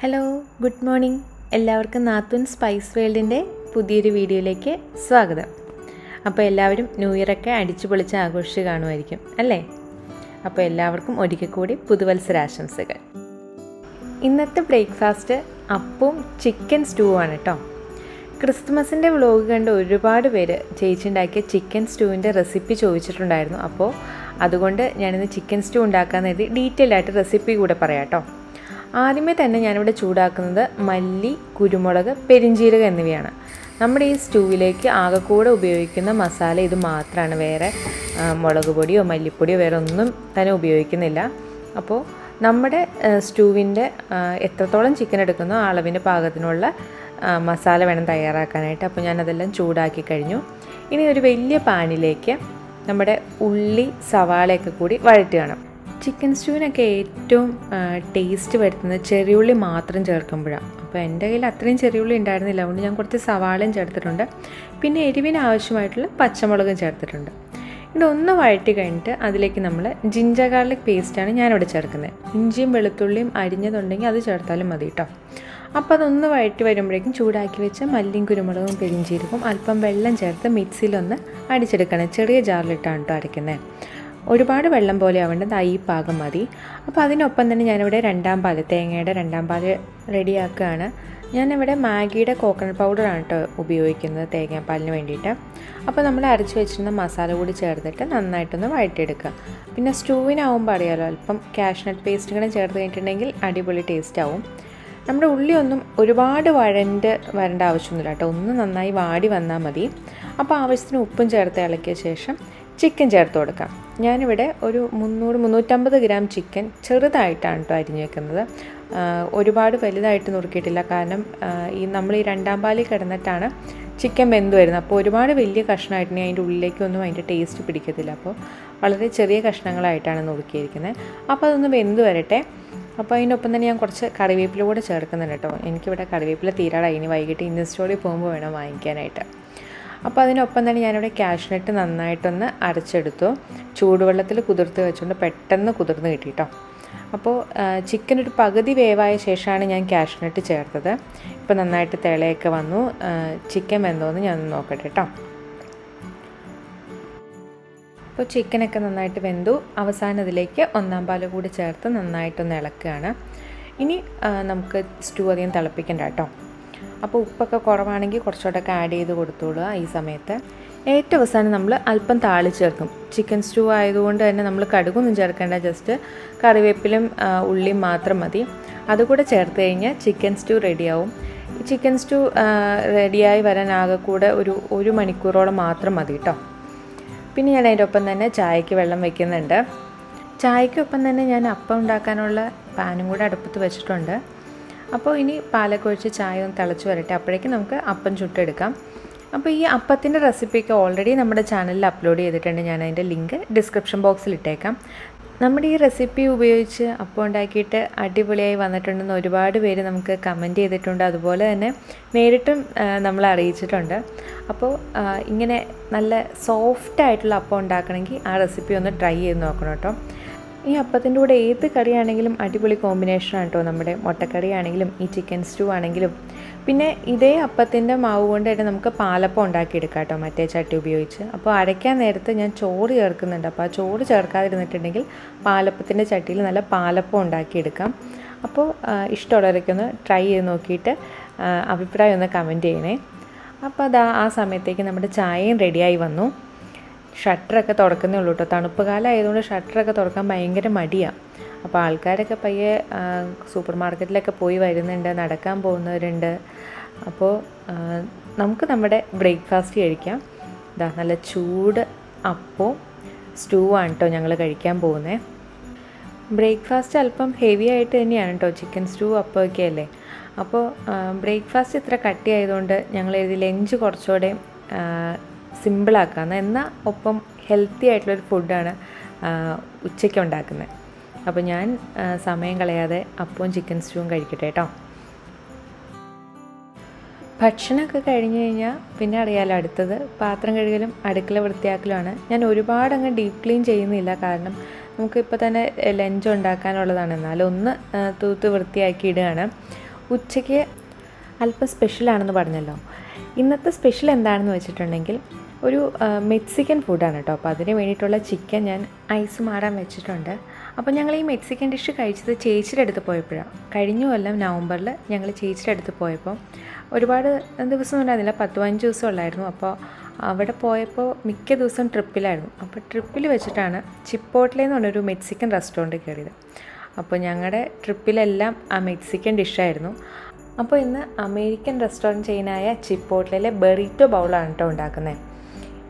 Hello, good morning. എല്ലാവർക്കും നാത്തൂൻ spice വേൾഡിൻ്റെ പുതിയൊരു വീഡിയോയിലേക്ക് സ്വാഗതം. അപ്പോൾ എല്ലാവരും ന്യൂ ഇയറൊക്കെ അടിച്ചു പൊളിച്ച് ആഘോഷിച്ച് കാണുമായിരിക്കും അല്ലേ? അപ്പോൾ എല്ലാവർക്കും ഒരിക്കൽ കൂടി പുതുവത്സരാശംസകൾ. ഇന്നത്തെ ബ്രേക്ക്ഫാസ്റ്റ് അപ്പവും ചിക്കൻ സ്റ്റൂവാണ് കേട്ടോ. ക്രിസ്മസിൻ്റെ വ്ലോഗ് കണ്ട് ഒരുപാട് പേര് ചേച്ചി ഉണ്ടാക്കിയ ചിക്കൻ സ്റ്റൂവിൻ്റെ റെസിപ്പി ചോദിച്ചിട്ടുണ്ടായിരുന്നു. അപ്പോൾ അതുകൊണ്ട് ഞാനിന്ന് ചിക്കൻ സ്റ്റൂ ഉണ്ടാക്കാൻ കരുതി ഡീറ്റെയിൽ ആയിട്ട് റെസിപ്പി കൂടെ പറയാം കേട്ടോ. ആദ്യമേ തന്നെ ഞാനിവിടെ ചൂടാക്കുന്നത് മല്ലി, കുരുമുളക്, പെരിഞ്ജീരകം എന്നിവയാണ്. നമ്മുടെ ഈ സ്റ്റൂവിലേക്ക് ആകെക്കൂടെ ഉപയോഗിക്കുന്ന മസാല ഇത് മാത്രമാണ്. വേറെ മുളക് പൊടിയോ മല്ലിപ്പൊടിയോ വേറെ ഒന്നും തന്നെ ഉപയോഗിക്കുന്നില്ല. അപ്പോൾ നമ്മുടെ സ്റ്റൂവിൻ്റെ എത്രത്തോളം ചിക്കൻ എടുക്കുന്നോ ആ അളവിൻ്റെ പാകത്തിനുള്ള മസാല വേണം തയ്യാറാക്കാനായിട്ട്. അപ്പോൾ ഞാനതെല്ലാം ചൂടാക്കി കഴിഞ്ഞു. ഇനി ഒരു വലിയ പാനിലേക്ക് നമ്മുടെ ഉള്ളി, സവാളയൊക്കെ കൂടി വഴറ്റുകയാണ്. ചിക്കൻ സ്റ്റൂവിനൊക്കെ ഏറ്റവും ടേസ്റ്റ് വരുത്തുന്നത് ചെറിയുള്ളി മാത്രം ചേർക്കുമ്പോഴാണ്. അപ്പോൾ എൻ്റെ കയ്യിൽ അത്രയും ചെറിയുള്ളി ഉണ്ടായിരുന്നില്ല, അതുകൊണ്ട് ഞാൻ കുറച്ച് സവാളയും ചേർത്തിട്ടുണ്ട്. പിന്നെ എരിവിന് ആവശ്യമായിട്ടുള്ള പച്ചമുളകും ചേർത്തിട്ടുണ്ട്. ഇതൊന്ന് വഴറ്റി കഴിഞ്ഞിട്ട് അതിലേക്ക് നമ്മൾ ജിഞ്ചർ ഗാർലിക് പേസ്റ്റാണ് ഞാനിവിടെ ചേർക്കുന്നത്. ഇഞ്ചിയും വെളുത്തുള്ളിയും അരിഞ്ഞതുണ്ടെങ്കിൽ അത് ചേർത്താലും മതി കേട്ടോ. അപ്പോൾ അതൊന്ന് വഴറ്റി വരുമ്പോഴേക്കും ചൂടാക്കി വെച്ച മല്ലിയും കുരുമുളകും പെരിഞ്ജീരകവും അല്പം വെള്ളം ചേർത്ത് മിക്സിയിലൊന്ന് അടിച്ചെടുക്കണം. ചെറിയ ജാറിലിട്ടാണ് കേട്ടോ അരയ്ക്കുന്നത്. ഒരുപാട് വെള്ളം പോലെ ആവേണ്ടത് ഈ പാകം മതി. അപ്പോൾ അതിനൊപ്പം തന്നെ ഞാനിവിടെ തേങ്ങയുടെ രണ്ടാം പാല് റെഡിയാക്കുകയാണ്. ഞാനിവിടെ മാഗിയുടെ കോക്കനട്ട് പൗഡറാണ് കേട്ടോ ഉപയോഗിക്കുന്നത് തേങ്ങാപ്പാലിന് വേണ്ടിയിട്ട്. അപ്പോൾ നമ്മൾ അരച്ച് വെച്ചിരുന്ന മസാല കൂടി ചേർത്തിട്ട് നന്നായിട്ടൊന്ന് വഴറ്റിയെടുക്കുക. പിന്നെ സ്റ്റൂവിനാവുമ്പോൾ അറിയാമല്ലോ, അല്പം കാഷ്നട്ട് പേസ്റ്റ് കൂടെ ചേർത്ത് കഴിഞ്ഞിട്ടുണ്ടെങ്കിൽ അടിപൊളി ടേസ്റ്റ് ആവും. നമ്മുടെ ഉള്ളിയൊന്നും ഒരുപാട് വരേണ്ട ആവശ്യമൊന്നുമില്ല കേട്ടോ. ഒന്ന് നന്നായി വാടി വന്നാൽ മതി. അപ്പോൾ ആവശ്യത്തിന് ഉപ്പും ചേർത്ത് ഇളക്കിയ ശേഷം ചിക്കൻ ചേർത്ത് കൊടുക്കാം. ഞാനിവിടെ ഒരു 300-350 ഗ്രാം ചിക്കൻ ചെറുതായിട്ടാണ് കേട്ടോ അരിഞ്ഞ് വെക്കുന്നത്. ഒരുപാട് വലുതായിട്ട് നുറുക്കിയിട്ടില്ല, കാരണം നമ്മൾ ഈ രണ്ടാം പാലിൽ കിടന്നിട്ടാണ് ചിക്കൻ വെന്ത് വരുന്നത്. അപ്പോൾ ഒരുപാട് വലിയ കഷ്ണമായിട്ടുണ്ടെങ്കിൽ അതിൻ്റെ ഉള്ളിലേക്കൊന്നും അതിൻ്റെ ടേസ്റ്റ് പിടിക്കത്തില്ല. അപ്പോൾ വളരെ ചെറിയ കഷ്ണങ്ങളായിട്ടാണ് നുറുക്കിയിരിക്കുന്നത്. അപ്പോൾ അതൊന്ന് വെന്ത് വരട്ടെ. അപ്പോൾ അതിനൊപ്പം തന്നെ ഞാൻ കുറച്ച് കറിവേപ്പില കൂടെ ചേർക്കുന്നുണ്ട് കേട്ടോ. എനിക്കിവിടെ കറിവേപ്പില തീരാറായി. ഇനി വൈകിട്ട് ഇൻസ്റ്റോളിൽ പോകുമ്പോൾ വേണം വാങ്ങിക്കാനായിട്ട്. അപ്പോൾ അതിനൊപ്പം തന്നെ ഞാനിവിടെ കാഷ്നട്ട് നന്നായിട്ടൊന്ന് അരച്ചെടുത്തു. ചൂടുവെള്ളത്തിൽ കുതിർത്ത് വെച്ചുകൊണ്ട് പെട്ടെന്ന് കുതിർന്ന് കിട്ടി കേട്ടോ. അപ്പോൾ ചിക്കൻ ഒരു പകുതി വേവായ ശേഷമാണ് ഞാൻ കാഷ്നട്ട് ചേർത്തത്. ഇപ്പോൾ നന്നായിട്ട് തിളയൊക്കെ വന്നു. ചിക്കൻ വെന്തോന്ന് ഞാൻ നോക്കട്ടെ കേട്ടോ. അപ്പോൾ ചിക്കനൊക്കെ നന്നായിട്ട് വെന്തു. അവസാനം ഇതിലേക്ക് ഒന്നാം പാൽ കൂടി ചേർത്ത് നന്നായിട്ടൊന്ന് ഇളക്കുകയാണ്. ഇനി നമുക്ക് സ്റ്റൂ അധികം തിളപ്പിക്കണ്ട കേട്ടോ. അപ്പോൾ ഉപ്പൊക്കെ കുറവാണെങ്കിൽ കുറച്ചുകൂടെയൊക്കെ ആഡ് ചെയ്ത് കൊടുത്തോളുക ഈ സമയത്ത്. ഏറ്റവും അവസാനം നമ്മൾ അല്പം താളിച്ച് ചേർക്കും. ചിക്കൻ സ്റ്റൂ ആയതുകൊണ്ട് തന്നെ നമ്മൾ കടുകൊന്നും ചേർക്കേണ്ട, ജസ്റ്റ് കറിവേപ്പിലും ഉള്ളിയും മാത്രം മതി. അതുകൂടെ ചേർത്ത് കഴിഞ്ഞാൽ ചിക്കൻ സ്റ്റൂ റെഡിയാവും. ചിക്കൻ സ്റ്റൂ റെഡിയായി വരാൻ ആകെ കൂടെ ഒരു മണിക്കൂറോളം മാത്രം മതി കേട്ടോ. പിന്നെ ഞാൻ അതിൻ്റെ ഒപ്പം തന്നെ ചായക്ക് വെള്ളം വയ്ക്കുന്നുണ്ട്. ചായക്കൊപ്പം തന്നെ ഞാൻ അപ്പം ഉണ്ടാക്കാനുള്ള പാനും കൂടെ അടുപ്പത്ത് വെച്ചിട്ടുണ്ട്. അപ്പോൾ ഇനി പാലൊക്കെ ഒഴിച്ച് ചായ ഒന്ന് തിളച്ച് വരട്ടെ. അപ്പോഴേക്കും നമുക്ക് അപ്പം ചുട്ടെടുക്കാം. അപ്പോൾ ഈ അപ്പത്തിൻ്റെ റെസിപ്പിയൊക്കെ ഓൾറെഡി നമ്മുടെ ചാനലിൽ അപ്ലോഡ് ചെയ്തിട്ടുണ്ട്. ഞാൻ അതിൻ്റെ ലിങ്ക് ഡിസ്ക്രിപ്ഷൻ ബോക്സിൽ ഇട്ടേക്കാം. നമ്മുടെ ഈ റെസിപ്പി ഉപയോഗിച്ച് അപ്പം ഉണ്ടാക്കിയിട്ട് അടിപൊളിയായി വന്നിട്ടുണ്ടെന്ന് ഒരുപാട് പേര് നമുക്ക് കമൻറ്റ് ചെയ്തിട്ടുണ്ട്. അതുപോലെ തന്നെ നേരിട്ടും നമ്മളെ അറിയിച്ചിട്ടുണ്ട്. അപ്പോൾ ഇങ്ങനെ നല്ല സോഫ്റ്റായിട്ടുള്ള അപ്പം ഉണ്ടാക്കണമെങ്കിൽ ആ റെസിപ്പി ഒന്ന് ട്രൈ ചെയ്ത് നോക്കണം കേട്ടോ. ഈ അപ്പത്തിൻ്റെ കൂടെ ഏത് കറിയാണെങ്കിലും അടിപൊളി കോമ്പിനേഷനാണ് കേട്ടോ. നമ്മുടെ മുട്ടക്കറി ആണെങ്കിലും ഈ ചിക്കൻ സ്റ്റൂ ആണെങ്കിലും. പിന്നെ ഇതേ അപ്പത്തിൻ്റെ മാവ് കൊണ്ട് തന്നെ നമുക്ക് പാലപ്പം ഉണ്ടാക്കിയെടുക്കാം കേട്ടോ, മറ്റേ ചട്ടി ഉപയോഗിച്ച്. അപ്പോൾ അരയ്ക്കാൻ നേരത്ത് ഞാൻ ചോറ് ചേർക്കുന്നുണ്ട്. അപ്പോൾ ആ ചോറ് ചേർക്കാതിരുന്നിട്ടുണ്ടെങ്കിൽ പാലപ്പത്തിൻ്റെ ചട്ടിയിൽ നല്ല പാലപ്പം ഉണ്ടാക്കിയെടുക്കാം. അപ്പോൾ ഇഷ്ടമുള്ളവരൊക്കെ ഒന്ന് ട്രൈ ചെയ്ത് നോക്കിയിട്ട് അഭിപ്രായം ഒന്ന് കമൻറ്റ് ചെയ്യണേ. അപ്പോൾ ആ സമയത്തേക്ക് നമ്മുടെ ചായയും റെഡിയായി വന്നു. ഷട്ടറൊക്കെ തുറക്കുന്നേ ഉള്ളൂ കേട്ടോ. തണുപ്പ് കാലം ആയതുകൊണ്ട് ഷട്ടറൊക്കെ തുറക്കാൻ ഭയങ്കര മടിയാണ്. അപ്പോൾ ആൾക്കാരൊക്കെ പയ്യെ സൂപ്പർ മാർക്കറ്റിലൊക്കെ പോയി വരുന്നുണ്ട്, നടക്കാൻ പോകുന്നവരുണ്ട്. അപ്പോൾ നമുക്ക് നമ്മുടെ ബ്രേക്ക്ഫാസ്റ്റ് കഴിക്കാം. നല്ല ചൂട് അപ്പവും സ്റ്റൂ ആണ് കേട്ടോ ഞങ്ങൾ കഴിക്കാൻ പോകുന്നത്. ബ്രേക്ക്ഫാസ്റ്റ് അല്പം ഹെവി ആയിട്ട് തന്നെയാണ് കേട്ടോ. ചിക്കൻ സ്റ്റൂ അപ്പമൊക്കെ അല്ലേ. അപ്പോൾ ബ്രേക്ക്ഫാസ്റ്റ് ഇത്ര കട്ടി ആയതുകൊണ്ട് ഞങ്ങൾ ഇത് ലഞ്ച് കുറച്ചുകൂടെ സിമ്പിളാക്കാമെന്ന്, എന്നാൽ ഒപ്പം ഹെൽത്തി ആയിട്ടുള്ളൊരു ഫുഡാണ് ഉച്ചയ്ക്ക് ഉണ്ടാക്കുന്നത്. അപ്പോൾ ഞാൻ സമയം കളയാതെ അപ്പവും ചിക്കൻ സ്റ്റൂവും കഴിക്കട്ടെ കേട്ടോ. ഭക്ഷണമൊക്കെ കഴിഞ്ഞ് കഴിഞ്ഞാൽ പിന്നെ അറിയാമല്ലോ, അടുത്തത് പാത്രം കഴുകലും അടുക്കള വൃത്തിയാക്കലുമാണ്. ഞാൻ ഒരുപാട് അങ്ങ് ഡീപ്പ് ക്ലീൻ ചെയ്യുന്നില്ല, കാരണം നമുക്കിപ്പോൾ തന്നെ ലഞ്ച് ഉണ്ടാക്കാനുള്ളതാണ്. എന്നാലും ഒന്ന് തൂത്ത് വൃത്തിയാക്കി ഇടുകയാണ്. ഉച്ചയ്ക്ക് അല്പം സ്പെഷ്യലാണെന്ന് പറഞ്ഞല്ലോ. ഇന്നത്തെ സ്പെഷ്യൽ എന്താണെന്ന് വെച്ചിട്ടുണ്ടെങ്കിൽ ഒരു മെക്സിക്കൻ ഫുഡാണ് കേട്ടോ. അപ്പോൾ അതിന് വേണ്ടിയിട്ടുള്ള ചിക്കൻ ഞാൻ ഐസ് മാറാൻ വെച്ചിട്ടുണ്ട്. അപ്പോൾ ഞങ്ങൾ ഈ മെക്സിക്കൻ ഡിഷ് കഴിച്ചത് ചേച്ചിയുടെ അടുത്ത് പോയപ്പോഴാണ്. കഴിഞ്ഞ കൊല്ലം നവംബറിൽ ഞങ്ങൾ ചേച്ചിയുടെ അടുത്ത് പോയപ്പോൾ ഒരുപാട് ദിവസം ഉണ്ടായിരുന്നില്ല, 10-15 ദിവസം ഉള്ളായിരുന്നു. അപ്പോൾ അവിടെ പോയപ്പോൾ മിക്ക ദിവസം ട്രിപ്പിലായിരുന്നു. അപ്പോൾ ട്രിപ്പിൽ വെച്ചിട്ടാണ് ചിപ്പോട്ലെ എന്ന് പറഞ്ഞൊരു മെക്സിക്കൻ റെസ്റ്റോറൻറ്റ് കയറിയത്. അപ്പോൾ ഞങ്ങളുടെ ട്രിപ്പിലെല്ലാം ആ മെക്സിക്കൻ ഡിഷായിരുന്നു. അപ്പോൾ ഇന്ന് അമേരിക്കൻ റെസ്റ്റോറൻറ്റ് ചെയിനായ ചിപ്പോട്ലയിലെ ബെറിറ്റോ ബൗളാണ് കേട്ടോ ഉണ്ടാക്കുന്നത്.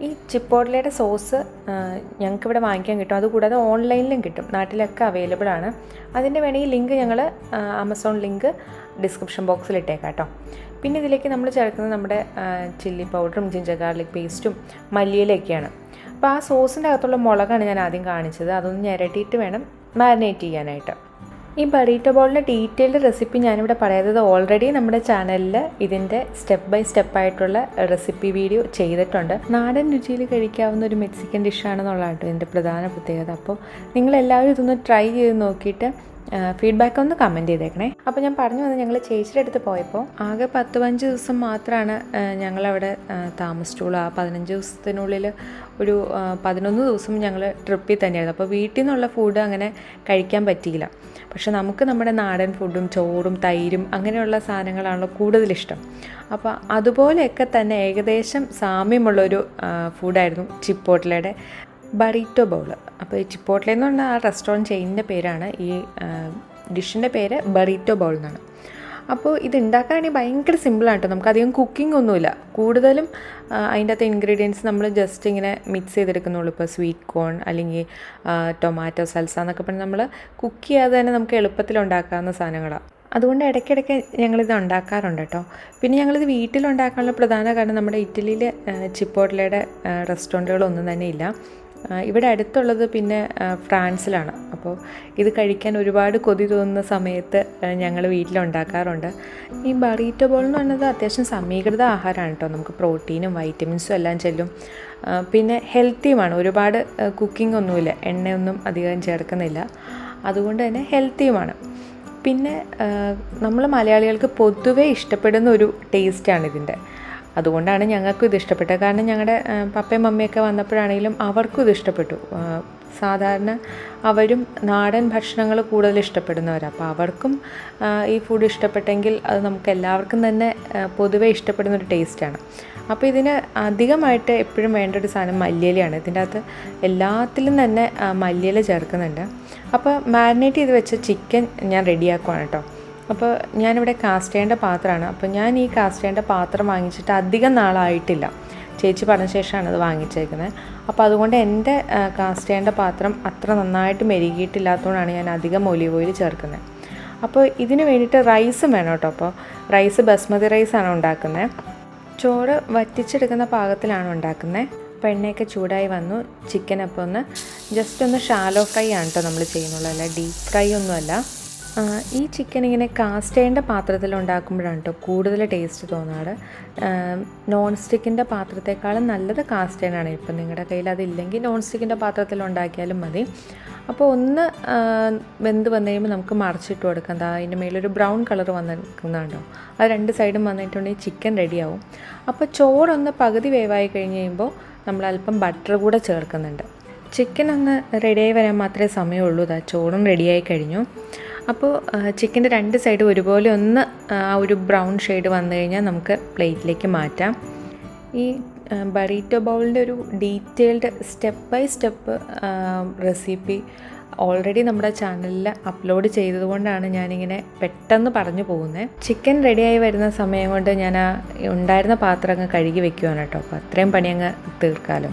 ഈ ചിപ്പോട്ലയുടെ സോസ് ഞങ്ങൾക്കിവിടെ വാങ്ങിക്കാൻ കിട്ടും, അതുകൂടാതെ ഓൺലൈനിലും കിട്ടും, നാട്ടിലൊക്കെ അവൈലബിൾ ആണ്. അതിൻ്റെ വേണമെങ്കിൽ ലിങ്ക് ഞങ്ങൾ ആമസോൺ ലിങ്ക് ഡിസ്ക്രിപ്ഷൻ ബോക്സിൽ ഇട്ടേക്കാം കേട്ടോ. പിന്നെ ഇതിലേക്ക് നമ്മൾ ചേർക്കുന്നത് നമ്മുടെ ചില്ലി പൗഡറും ജിഞ്ചർ ഗാർലിക് പേസ്റ്റും മല്ലിയിലൊക്കെയാണ്. അപ്പോൾ ആ സോസിൻ്റെ അകത്തുള്ള മുളകാണ് ഞാൻ ആദ്യം കാണിച്ചത്. അതൊന്ന് ഞെരട്ടിയിട്ട് വേണം മാരിനേറ്റ് ചെയ്യാനായിട്ട്. ഈ ബറീറ്റോ ബോളിൻ്റെ ഡീറ്റെയിൽഡ് റെസിപ്പി ഞാനിവിടെ പറയാത്തത് ഓൾറെഡി നമ്മുടെ ചാനലിൽ ഇതിൻ്റെ സ്റ്റെപ്പ് ബൈ സ്റ്റെപ്പായിട്ടുള്ള റെസിപ്പി വീഡിയോ ചെയ്തിട്ടുണ്ട്. നാടൻ രുചിയിൽ കഴിക്കാവുന്ന ഒരു മെക്സിക്കൻ ഡിഷാണെന്നുള്ളതാണ് കേട്ടോ ഇതിൻ്റെ പ്രധാന പ്രത്യേകത. അപ്പോൾ നിങ്ങളെല്ലാവരും ഇതൊന്ന് ട്രൈ ചെയ്ത് നോക്കിയിട്ട് ഫീഡ്ബാക്ക് ഒന്ന് കമൻറ്റ് ചെയ്തേക്കണേ. അപ്പോൾ ഞാൻ പറഞ്ഞു വന്നത്, ഞങ്ങൾ ചേച്ചിയുടെ അടുത്ത് പോയപ്പോൾ ആകെ 10-15 ദിവസം മാത്രമാണ് ഞങ്ങളവിടെ താമസിച്ചുള്ളൂ. ആ 15 ദിവസത്തിനുള്ളിൽ ഒരു 11 ദിവസം ഞങ്ങൾ ട്രിപ്പിൽ തന്നെയായിരുന്നു. അപ്പോൾ വീട്ടിൽ നിന്നുള്ള ഫുഡ് അങ്ങനെ കഴിക്കാൻ പറ്റിയില്ല. പക്ഷെ നമുക്ക് നമ്മുടെ നാടൻ ഫുഡും ചോറും തൈരും അങ്ങനെയുള്ള സാധനങ്ങളാണല്ലോ കൂടുതലിഷ്ടം. അപ്പോൾ അതുപോലെയൊക്കെ തന്നെ ഏകദേശം സാമ്യമുള്ളൊരു ഫുഡായിരുന്നു ചിപ്പോട്ലയുടെ ബറീറ്റോ ബൗൾ. അപ്പോൾ ഈ ചിപ്പോട്ലെ എന്ന് പറഞ്ഞാൽ ആ റെസ്റ്റോറൻറ്റ് ചെയിനിൻ്റെ പേരാണ്. ഈ ഡിഷിൻ്റെ പേര് ബറീറ്റോ ബൗൾ എന്നാണ്. അപ്പോൾ ഇത് ഉണ്ടാക്കാനാണെങ്കിൽ ഭയങ്കര സിമ്പിളാണ് കേട്ടോ. നമുക്കധികം കുക്കിംഗ് ഒന്നുമില്ല. കൂടുതലും അതിൻ്റെ അകത്ത് ഇൻഗ്രീഡിയൻസ് നമ്മൾ ജസ്റ്റ് ഇങ്ങനെ മിക്സ് ചെയ്തെടുക്കുന്നുള്ളൂ. ഇപ്പോൾ സ്വീറ്റ് കോൺ അല്ലെങ്കിൽ ടൊമാറ്റോ സൽസ എന്നൊക്കെ പറഞ്ഞാൽ നമ്മൾ കുക്ക് ചെയ്യാതെ തന്നെ നമുക്ക് എളുപ്പത്തിൽ ഉണ്ടാക്കാവുന്ന സാധനങ്ങളാണ്. അതുകൊണ്ട് ഇടയ്ക്കിടയ്ക്ക് ഞങ്ങളിത് ഉണ്ടാക്കാറുണ്ട് കേട്ടോ. പിന്നെ ഞങ്ങളിത് വീട്ടിലുണ്ടാക്കാനുള്ള പ്രധാന കാരണം നമ്മുടെ ഇറ്റലിയിൽ ചിപ്പോട്ലയുടെ റെസ്റ്റോറൻറ്റുകളൊന്നും തന്നെ ഇല്ല. ഇവിടെ അടുത്തുള്ളത് പിന്നെ ഫ്രാൻസിലാണ്. അപ്പോൾ ഇത് കഴിക്കാൻ ഒരുപാട് കൊതി തോന്നുന്ന സമയത്ത് ഞങ്ങൾ വീട്ടിലുണ്ടാക്കാറുണ്ട്. ഈ ബറീറ്റോ ബോൾ എന്ന് പറയുന്നത് അത്യാവശ്യം സമീകൃത ആഹാരമാണ് കേട്ടോ. നമുക്ക് പ്രോട്ടീനും വൈറ്റമിൻസും എല്ലാം ചെല്ലും. പിന്നെ ഹെൽത്തിയുമാണ്. ഒരുപാട് കുക്കിംഗ് ഒന്നുമില്ല, എണ്ണയൊന്നും അധികം ചേർക്കുന്നില്ല. അതുകൊണ്ട് തന്നെ ഹെൽത്തിയുമാണ്. പിന്നെ നമ്മൾ മലയാളികൾക്ക് പൊതുവേ ഇഷ്ടപ്പെടുന്ന ഒരു ടേസ്റ്റാണ് ഇതിൻ്റെ. അതുകൊണ്ടാണ് ഞങ്ങൾക്കും ഇത് ഇഷ്ടപ്പെട്ടത്. കാരണം ഞങ്ങളുടെ പപ്പയും മമ്മിയൊക്കെ വന്നപ്പോഴാണെങ്കിലും അവർക്കും ഇത് ഇഷ്ടപ്പെട്ടു. സാധാരണ അവരും നാടൻ ഭക്ഷണങ്ങൾ കൂടുതൽ ഇഷ്ടപ്പെടുന്നവരാണ്. അപ്പോൾ അവർക്കും ഈ ഫുഡ് ഇഷ്ടപ്പെട്ടെങ്കിൽ അത് നമുക്ക് എല്ലാവർക്കും തന്നെ പൊതുവെ ഇഷ്ടപ്പെടുന്നൊരു ടേസ്റ്റാണ്. അപ്പോൾ ഇതിന് അധികമായിട്ട് എപ്പോഴും വേണ്ട ഒരു സാധനം മല്ലിയിലയാണ്. ഇതിൻ്റെ അകത്ത് എല്ലാത്തിലും തന്നെ മല്ലിയില ചേർക്കുന്നുണ്ട്. അപ്പോൾ മാരിനേറ്റ് ചെയ്ത് വെച്ച ചിക്കൻ ഞാൻ റെഡിയാക്കുവാണ് കേട്ടോ. അപ്പോൾ ഞാനിവിടെ കാസ്റ്റ് ചെയ്യേണ്ട പാത്രമാണ്. അപ്പോൾ ഞാൻ ഈ കാസ്റ്റ് ചെയ്യേണ്ട പാത്രം വാങ്ങിച്ചിട്ട് അധികം നാളായിട്ടില്ല. ചേച്ചി പറഞ്ഞ ശേഷമാണ് അത് വാങ്ങിച്ചേക്കുന്നത്. അപ്പോൾ അതുകൊണ്ട് എൻ്റെ കാസ്റ്റ് ചെയ്യേണ്ട പാത്രം അത്ര നന്നായിട്ട് മെരുകിയിട്ടില്ലാത്തതുകൊണ്ടാണ് ഞാൻ അധികം ഒലിവ് ഓയിൽ ചേർക്കുന്നത്. അപ്പോൾ ഇതിന് വേണ്ടിയിട്ട് റൈസും വേണം കേട്ടോ. അപ്പോൾ റൈസ് ബസ്മതി റൈസാണ് ഉണ്ടാക്കുന്നത്. ചോറ് വറ്റിച്ചെടുക്കുന്ന പാകത്തിലാണ് ഉണ്ടാക്കുന്നത്. അപ്പോൾ എണ്ണയൊക്കെ ചൂടായി വന്നു. ചിക്കൻ അപ്പോൾ ഒന്ന് ജസ്റ്റ് ഒന്ന് ഷാലോ ഫ്രൈ ആണ് കേട്ടോ നമ്മൾ ചെയ്യുന്നുള്ളൂ, അല്ല ഡീപ്പ് ഫ്രൈ ഒന്നുമല്ല. ഈ ചിക്കൻ ഇങ്ങനെ കാസ്റ്റ് ചെയ്യേണ്ട പാത്രത്തിൽ ഉണ്ടാക്കുമ്പോഴാണ് കേട്ടോ കൂടുതൽ ടേസ്റ്റ് തോന്നാറ്. നോൺ സ്റ്റിക്കിൻ്റെ പാത്രത്തെക്കാളും നല്ലത് കാസ്റ്റ് ചെയ്യാനാണ്. ഇപ്പം നിങ്ങളുടെ കയ്യിൽ അതില്ലെങ്കിൽ നോൺ സ്റ്റിക്കിൻ്റെ പാത്രത്തിൽ ഉണ്ടാക്കിയാലും മതി. അപ്പോൾ ഒന്ന് വെന്ത് വന്നു കഴിയുമ്പോൾ നമുക്ക് മറിച്ചിട്ട് കൊടുക്കാം. എന്താ അതിൻ്റെ മേലൊരു ബ്രൗൺ കളർ വന്നിരിക്കുന്നുണ്ടോ, അത് രണ്ട് സൈഡും വന്നിട്ടുണ്ടെങ്കിൽ ചിക്കൻ റെഡിയാവും. അപ്പോൾ ചോറൊന്ന് പകുതി വേവായി കഴിഞ്ഞ് കഴിയുമ്പോൾ നമ്മൾ അല്പം ബട്ടർ കൂടെ ചേർക്കുന്നുണ്ട്. ചിക്കൻ ഒന്ന് റെഡിയായി വരാൻ മാത്രമേ സമയമുള്ളൂ. ഇതാ ചോറും റെഡിയായി കഴിഞ്ഞു. അപ്പോൾ ചിക്കൻ്റെ രണ്ട് സൈഡ് ഒരുപോലെ ഒന്ന് ആ ഒരു ബ്രൗൺ ഷെയ്ഡ് വന്നു കഴിഞ്ഞാൽ നമുക്ക് പ്ലേറ്റിലേക്ക് മാറ്റാം. ഈ ബറീറ്റോ ബൗളിൻ്റെ ഒരു detailed step by step recipe already നമ്മുടെ ചാനലിൽ അപ്ലോഡ് ചെയ്തതുകൊണ്ടാണ് ഞാനിങ്ങനെ പെട്ടെന്ന് പറഞ്ഞു പോകുന്നത്. ചിക്കൻ റെഡിയായി വരുന്ന സമയം കൊണ്ട് ഞാൻ ആ ഉണ്ടായിരുന്ന പാത്രം അങ്ങ് കഴുകി വെക്കുവാണ് കേട്ടോ. അപ്പോൾ അത്രയും പണി അങ്ങ് തീർക്കാമല്ലോ.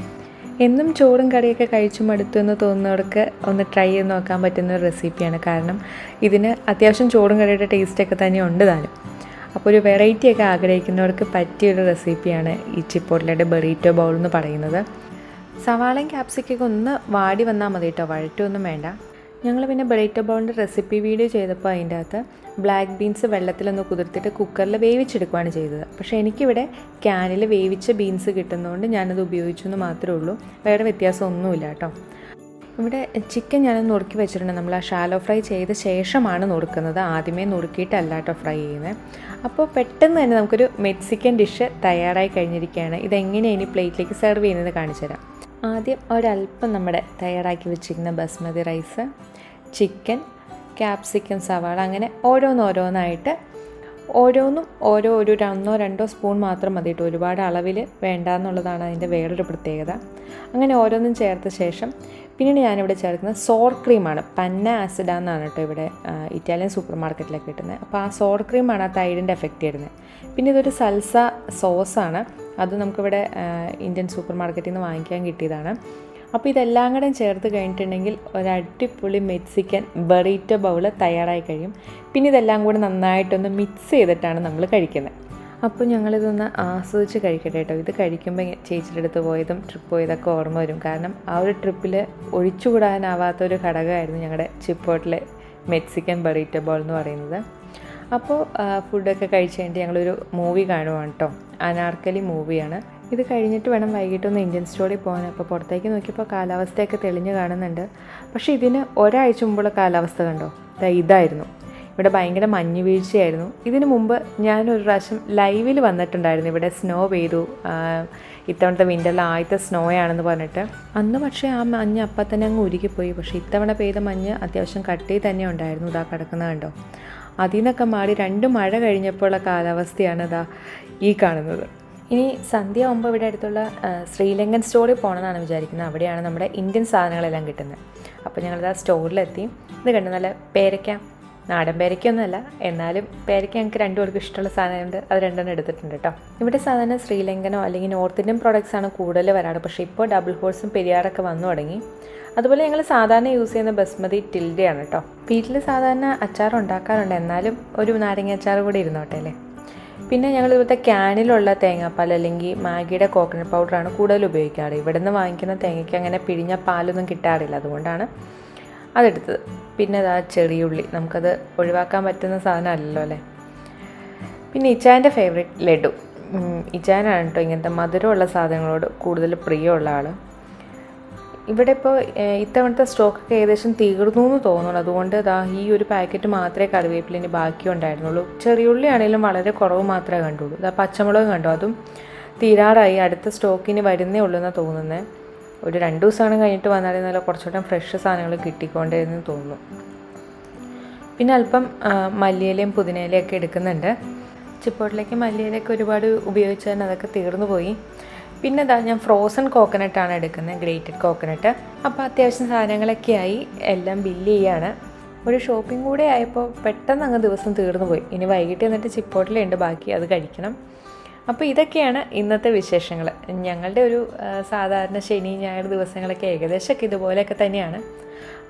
എന്നും ചോറും കറിയൊക്കെ കഴിച്ചു മടുത്തു എന്ന് തോന്നുന്നവർക്ക് ഒന്ന് ട്രൈ ചെയ്ത് നോക്കാൻ പറ്റുന്ന ഒരു റെസിപ്പിയാണ്. കാരണം ഇതിന് അത്യാവശ്യം ചോറും കറിയുടെ ടേസ്റ്റൊക്കെ തന്നെ ഉണ്ട് താനും. അപ്പോൾ ഒരു വെറൈറ്റിയൊക്കെ ആഗ്രഹിക്കുന്നവർക്ക് പറ്റിയൊരു റെസിപ്പിയാണ് ഈ ചിപ്പോട്ലയുടെ ബറീറ്റോ ബൗൾ എന്ന് പറയുന്നത്. സവാളയും ക്യാപ്സിക്കൊക്കെ ഒന്ന് വാടി വന്നാൽ മതി കേട്ടോ, വഴറ്റൊന്നും വേണ്ട. ഞങ്ങൾ പിന്നെ ബറീറ്റോ ബൗളിൻ്റെ റെസിപ്പി വീഡിയോ ചെയ്തപ്പോൾ അതിൻ്റെ അകത്ത് ബ്ലാക്ക് ബീൻസ് വെള്ളത്തിലൊന്ന് കുതിർത്തിട്ട് കുക്കറിൽ വേവിച്ചെടുക്കുകയാണ് ചെയ്തത്. പക്ഷേ എനിക്കിവിടെ ക്യാനിൽ വേവിച്ച ബീൻസ് കിട്ടുന്നതുകൊണ്ട് ഞാനത് ഉപയോഗിച്ചു എന്ന് മാത്രമേ ഉള്ളൂ. വേറെ വ്യത്യാസമൊന്നുമില്ല കേട്ടോ. ഇവിടെ ചിക്കൻ ഞാനൊന്ന് നുറുക്കി വെച്ചിട്ടുണ്ട്. നമ്മൾ ആ ഷാലോ ഫ്രൈ ചെയ്ത ശേഷമാണ് നുറുക്കുന്നത്, ആദ്യമേ നുറുക്കിയിട്ടല്ല കേട്ടോ ഫ്രൈ ചെയ്യുന്നത്. അപ്പോൾ പെട്ടെന്ന് തന്നെ നമുക്കൊരു മെക്സിക്കൻ ഡിഷ് തയ്യാറായി കഴിഞ്ഞിരിക്കുകയാണ്. ഇതെങ്ങനെയാണ് ഇനി പ്ലേറ്റിലേക്ക് സെർവ് ചെയ്യുന്നത് കാണിച്ചു തരാം. ആദ്യം ഒരല്പം നമ്മുടെ തയ്യാറാക്കി വെച്ചിരിക്കുന്ന ബസ്മതി റൈസ്, ചിക്കൻ, ക്യാപ്സിക്കം, സവാള, അങ്ങനെ ഓരോന്നായിട്ട് ഓരോന്നും ഒരു 1-2 സ്പൂൺ മാത്രം മതി കേട്ടോ. ഒരുപാട് അളവിൽ വേണ്ട എന്നുള്ളതാണ് അതിൻ്റെ വേറൊരു പ്രത്യേകത. അങ്ങനെ ഓരോന്നും ചേർത്ത ശേഷം പിന്നീട് ഞാനിവിടെ ചേർക്കുന്നത് സോർ ക്രീമാണ്. പന്ന ആസിഡ എന്നാണ് കേട്ടോ ഇവിടെ ഇറ്റാലിയൻ സൂപ്പർ മാർക്കറ്റിലൊക്കെ കിട്ടുന്നത്. അപ്പോൾ ആ സോർ ക്രീമാണ് ആ തൈരിൻ്റെ എഫക്റ്റ് വരുന്നത്. പിന്നെ ഇതൊരു സൽസ സോസാണ്, അത് നമുക്കിവിടെ ഇന്ത്യൻ സൂപ്പർ മാർക്കറ്റിൽ നിന്ന് വാങ്ങിക്കാൻ കിട്ടിയതാണ്. അപ്പോൾ ഇതെല്ലാം കൂടെ ചേർത്ത് കഴിഞ്ഞിട്ടുണ്ടെങ്കിൽ ഒരടിപൊളി മെക്സിക്കൻ ബറീറ്റോ ബൗൾ തയ്യാറായി കഴിയും. പിന്നെ ഇതെല്ലാം കൂടെ നന്നായിട്ടൊന്ന് മിക്സ് ചെയ്തിട്ടാണ് നമ്മൾ കഴിക്കുന്നത്. അപ്പോൾ ഞങ്ങളിതൊന്ന് ആസ്വദിച്ച് കഴിക്കട്ടെ കേട്ടോ. ഇത് കഴിക്കുമ്പോൾ ചേച്ചിയുടെ അടുത്ത് പോയതും ട്രിപ്പ് പോയതൊക്കെ ഓർമ്മ വരും. കാരണം ആ ഒരു ട്രിപ്പിൽ ഒഴിച്ചുകൂടാനാവാത്തൊരു ഘടകമായിരുന്നു ഞങ്ങളുടെ ചിപ്പോട്ടിലെ മെക്സിക്കൻ ബറീറ്റോ ബൗൾ എന്ന് പറയുന്നത്. അപ്പോൾ ഫുഡൊക്കെ കഴിച്ച് കഴിഞ്ഞിട്ട് ഞങ്ങളൊരു മൂവി കാണുവാണ് കേട്ടോ. അനാർക്കലി മൂവിയാണ്. ഇത് കഴിഞ്ഞിട്ട് വേണം വൈകിട്ടൊന്ന് ഇന്ത്യൻ സ്റ്റോറിൽ പോകാൻ. അപ്പോൾ പുറത്തേക്ക് നോക്കിയപ്പോൾ കാലാവസ്ഥയൊക്കെ തെളിഞ്ഞ് കാണുന്നുണ്ട്. പക്ഷേ ഇതിന് ഒരാഴ്ച മുമ്പുള്ള കാലാവസ്ഥ കണ്ടോ, ഇതായിരുന്നു. ഇവിടെ ഭയങ്കര മഞ്ഞ് വീഴ്ചയായിരുന്നു. ഇതിന് മുമ്പ് ഞാനൊരു പ്രാവശ്യം ലൈവിൽ വന്നിട്ടുണ്ടായിരുന്നു. ഇവിടെ സ്നോ പെയ്തു, ഇത്തവണത്തെ വിൻ്ററിൽ ആദ്യത്തെ സ്നോ ആണെന്ന് പറഞ്ഞിട്ട്. അന്ന് പക്ഷേ ആ മഞ്ഞ് അപ്പം തന്നെ അങ്ങ് ഉരുകിപ്പോയി. പക്ഷേ ഇത്തവണ പെയ്ത മഞ്ഞ് അത്യാവശ്യം കട്ടി തന്നെ ഉണ്ടായിരുന്നു. ഇതാ കിടക്കുന്നത് കണ്ടോ. അതിൽ നിന്നൊക്കെ മാറി 2 മഴ കഴിഞ്ഞപ്പോഴുള്ള കാലാവസ്ഥയാണ് ഇതാ ഈ കാണുന്നത്. ഇനി സന്ധ്യ ആകുമ്പോൾ ഇവിടെ അടുത്തുള്ള ശ്രീലങ്കൻ സ്റ്റോറിൽ പോകണമെന്നാണ് വിചാരിക്കുന്നത്. അവിടെയാണ് നമ്മുടെ ഇന്ത്യൻ സാധനങ്ങളെല്ലാം കിട്ടുന്നത്. അപ്പോൾ ഞങ്ങളിതാ സ്റ്റോറിലെത്തി. ഇത് കണ്ടു, നല്ല പേരയ്ക്ക, നാടൻ പേരയ്ക്കൊന്നുമല്ല, എന്നാലും പേരയ്ക്ക ഞങ്ങൾക്ക് 2 പേർക്ക് ഇഷ്ടമുള്ള സാധനമുണ്ട്, അത് 2 എടുത്തിട്ടുണ്ട് കേട്ടോ. ഇവിടെ സാധാരണ ശ്രീലങ്കനോ അല്ലെങ്കിൽ നോർത്ത് ഇന്ത്യൻ പ്രോഡക്ട്സാണ് കൂടുതൽ വരാറ്. പക്ഷേ ഇപ്പോൾ ഡബിൾ ഹോഴ്സും പെരിയാറൊക്കെ വന്നു തുടങ്ങി. അതുപോലെ ഞങ്ങൾ സാധാരണ യൂസ് ചെയ്യുന്ന ബസ്മതി ടിൽഡയാണ് കേട്ടോ. വീട്ടിൽ സാധാരണ അച്ചാർ ഉണ്ടാക്കാറുണ്ട്, എന്നാലും ഒരു നാരങ്ങ അച്ചാർ കൂടി ഇരുന്നോട്ടെ അല്ലേ. പിന്നെ ഞങ്ങൾ ഇവിടുത്തെ ക്യാനിലുള്ള തേങ്ങാപ്പാൽ അല്ലെങ്കിൽ മാഗിയുടെ കോക്കനട്ട് പൗഡറാണ് കൂടുതൽ ഉപയോഗിക്കാറ്. ഇവിടെ നിന്ന് വാങ്ങിക്കുന്ന തേങ്ങയ്ക്ക് അങ്ങനെ പിഴിഞ്ഞ പാലൊന്നും കിട്ടാറില്ല, അതുകൊണ്ടാണ് അതെടുത്തത്. പിന്നെ അതാ ചെറിയുള്ളി, നമുക്കത് ഒഴിവാക്കാൻ പറ്റുന്ന സാധനമല്ലല്ലോ അല്ലേ. പിന്നെ ഇച്ചാൻ്റെ ഫേവറേറ്റ് ലഡു. ഇച്ചാനാണ് കേട്ടോ ഇങ്ങനത്തെ മധുരമുള്ള സാധനങ്ങളോട് കൂടുതൽ പ്രിയമുള്ള ആൾ. ഇവിടെ ഇപ്പോൾ ഇത്തവണത്തെ സ്റ്റോക്കൊക്കെ ഏകദേശം തീർന്നു എന്ന് തോന്നുന്നു. അതുകൊണ്ട് ഇതാ ഈ ഒരു പാക്കറ്റ് മാത്രമേ കറിവേപ്പിലിന് ബാക്കി ഉണ്ടായിരുന്നുള്ളൂ. ചെറിയുള്ളി ആണെങ്കിലും വളരെ കുറവ് മാത്രമേ കണ്ടുള്ളൂ. ഇതാ പച്ചമുളക് കണ്ടു, അതും തീരാറായി. അടുത്ത സ്റ്റോക്കിന് വരുന്നേ ഉള്ളൂ എന്നാണ് തോന്നുന്നത്. ഒരു 2 ദിവസമാണ് കഴിഞ്ഞിട്ട് വന്നാലും നല്ല കുറച്ചുകൂടെ ഫ്രഷ് സാധനങ്ങൾ കിട്ടിക്കൊണ്ടേന്ന് തോന്നുന്നു. പിന്നെ അല്പം മല്ലിയിലയും പുതിനയിലയൊക്കെ എടുക്കുന്നുണ്ട്. ചിപ്പോട്ടിലേക്ക് മല്ലിയിലയൊക്കെ ഒരുപാട് ഉപയോഗിച്ചാൽ അതൊക്കെ തീർന്നു പോയി. പിന്നെ ഇതാ ഞാൻ ഫ്രോസൺ കോക്കനട്ടാണ് എടുക്കുന്നത്, ഗ്രേറ്റഡ് കോക്കനട്ട്. അപ്പോൾ അത്യാവശ്യം സാധനങ്ങളൊക്കെ ആയി, എല്ലാം ബില്ല് ചെയ്യാണ്. ഒരു ഷോപ്പിംഗ് കൂടെ ആയപ്പോൾ പെട്ടെന്ന് അങ്ങ് ദിവസം തീർന്നു പോയി. ഇനി വൈകിട്ട് എന്നിട്ട് ചിപ്പോട്ടിലുണ്ട് ബാക്കി, അത് കഴിക്കണം. അപ്പോൾ ഇതൊക്കെയാണ് ഇന്നത്തെ വിശേഷങ്ങൾ. ഞങ്ങളുടെ ഒരു സാധാരണ ശനി ഞായർ ദിവസങ്ങളൊക്കെ ഏകദേശമൊക്കെ ഇതുപോലെയൊക്കെ തന്നെയാണ്.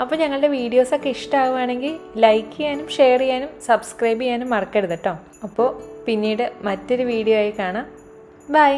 അപ്പോൾ ഞങ്ങളുടെ വീഡിയോസൊക്കെ ഇഷ്ടമാവുകയാണെങ്കിൽ ലൈക്ക് ചെയ്യാനും ഷെയർ ചെയ്യാനും സബ്സ്ക്രൈബ് ചെയ്യാനും മറക്കരുത് കേട്ടോ. അപ്പോൾ പിന്നീട് മറ്റൊരു വീഡിയോ ആയി കാണാം. ബൈ.